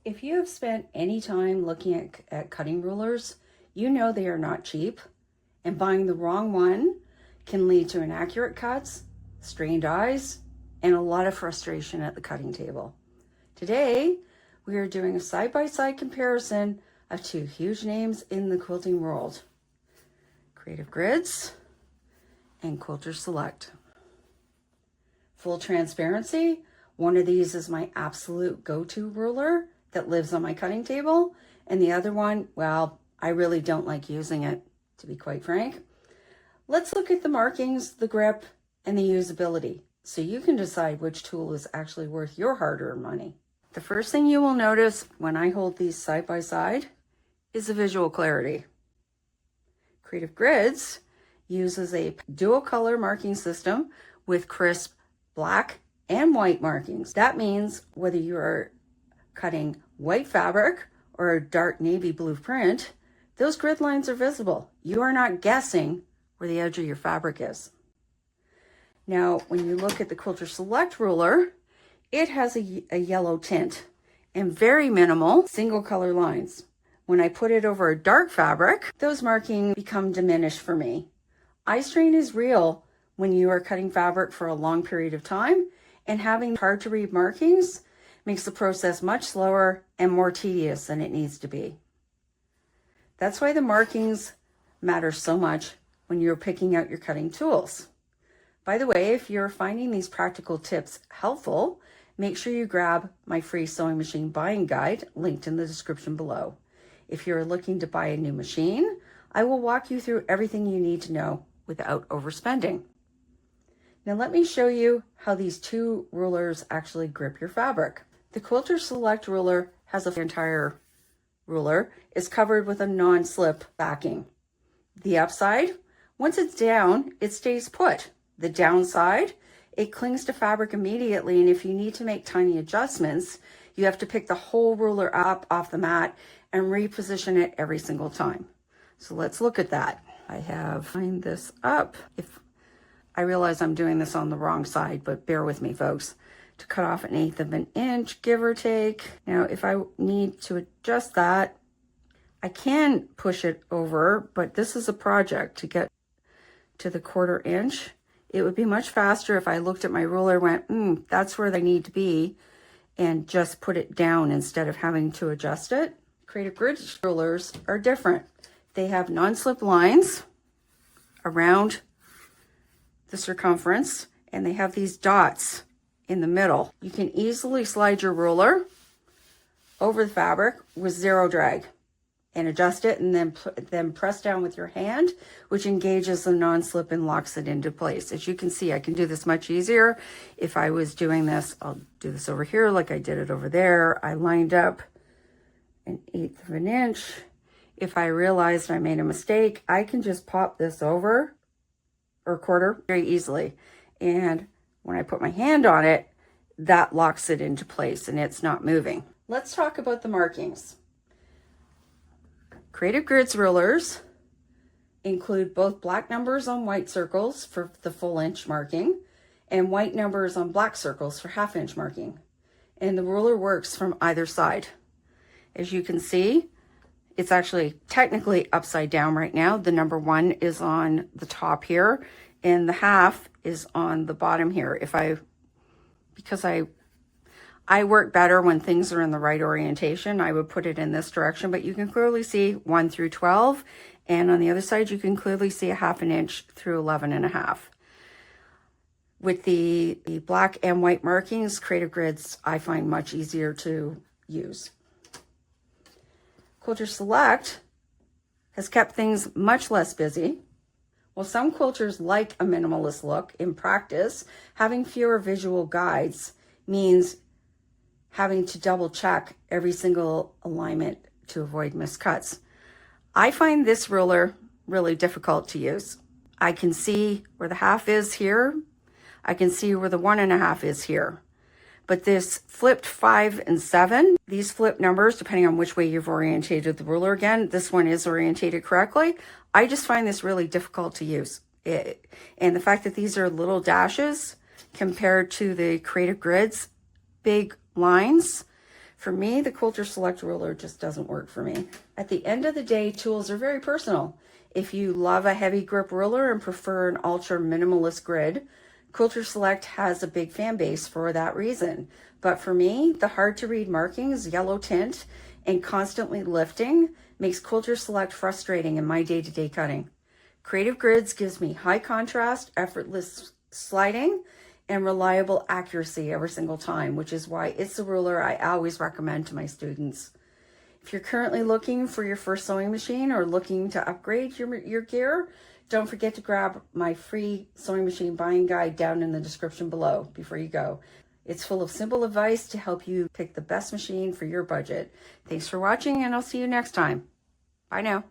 If you have spent any time looking at cutting rulers, you know they are not cheap, and buying the wrong one can lead to inaccurate cuts, strained eyes, and a lot of frustration at the cutting table. Today, we are doing a side-by-side comparison of two huge names in the quilting world, Creative Grids and Quilters Select. Full transparency, one of these is my absolute go-to ruler that lives on my cutting table, and the other one, well, I really don't like using it, to be quite frank. Let's look at the markings, the grip, and the usability, so you can decide which tool is actually worth your hard-earned money. The first thing you will notice when I hold these side by side is the visual clarity. Creative Grids uses a dual color marking system with crisp black and white markings. That means whether you are cutting white fabric or a dark navy blue print, those grid lines are visible. You are not guessing where the edge of your fabric is. Now, when you look at the Quilters Select ruler, it has a yellow tint and very minimal single color lines. When I put it over a dark fabric, those markings become diminished for me. Eye strain is real when you are cutting fabric for a long period of time, and having hard to read markings makes the process much slower and more tedious than it needs to be. That's why the markings matter so much when you're picking out your cutting tools. By the way, if you're finding these practical tips helpful, make sure you grab my free sewing machine buying guide linked in the description below. If you're looking to buy a new machine, I will walk you through everything you need to know without overspending. Now let me show you how these two rulers actually grip your fabric. The Quilters Select ruler has the entire ruler is covered with a non-slip backing. The upside, once it's down, it stays put. The downside, it clings to fabric immediately, and if you need to make tiny adjustments, you have to pick the whole ruler up off the mat and reposition it every single time. So let's look at that. I have lined this up. If I realize I'm doing this on the wrong side, but bear with me, folks. To cut off 1/8 of an inch, give or take. Now, if I need to adjust that, I can push it over, but this is a project to get to the 1/4 inch. It would be much faster if I looked at my ruler, went, that's where they need to be, and just put it down instead of having to adjust it. Creative Grids rulers are different. They have non-slip lines around the circumference, and they have these dots in the middle. You can easily slide your ruler over the fabric with zero drag and adjust it, and then press down with your hand, which engages the non-slip and locks it into place. As you can see, I can do this much easier. If I was doing this, I'll do this over here like I did it over there. I lined up 1/8 of an inch. If I realized I made a mistake, I can just pop this over or 1/4 very easily. And when I put my hand on it, that locks it into place and it's not moving. Let's talk about the markings. Creative Grids rulers include both black numbers on white circles for the full inch marking and white numbers on black circles for 1/2 inch marking. And the ruler works from either side. As you can see, it's actually technically upside down right now. The number 1 is on the top here, and the 1/2 is on the bottom here. Because I work better when things are in the right orientation, I would put it in this direction, but you can clearly see 1 through 12, and on the other side, you can clearly see 1/2 an inch through 11.5. With the black and white markings, Creative Grids, I find much easier to use. Quilters Select has kept things much less busy. While some quilters like a minimalist look, in practice, having fewer visual guides means having to double check every single alignment to avoid miscuts. I find this ruler really difficult to use. I can see where the 1/2 is here. I can see where the 1.5 is here. But this flipped 5 and 7, these flip numbers, depending on which way you've orientated the ruler again, this one is orientated correctly. I just find this really difficult to use. And the fact that these are little dashes compared to the Creative Grids big lines For me, the Quilters Select ruler just doesn't work for me. At the end of the day, tools are very personal. If you love a heavy grip ruler and prefer an ultra minimalist grid, Quilters Select has a big fan base for that reason. But for me, the hard to read markings, yellow tint, and constantly lifting makes Quilters Select frustrating in my day-to-day cutting. Creative Grids gives me high contrast, effortless sliding, and reliable accuracy every single time, which is why it's the ruler I always recommend to my students. If you're currently looking for your first sewing machine or looking to upgrade your gear, don't forget to grab my free sewing machine buying guide down in the description below before you go. It's full of simple advice to help you pick the best machine for your budget. Thanks for watching, and I'll see you next time. Bye now.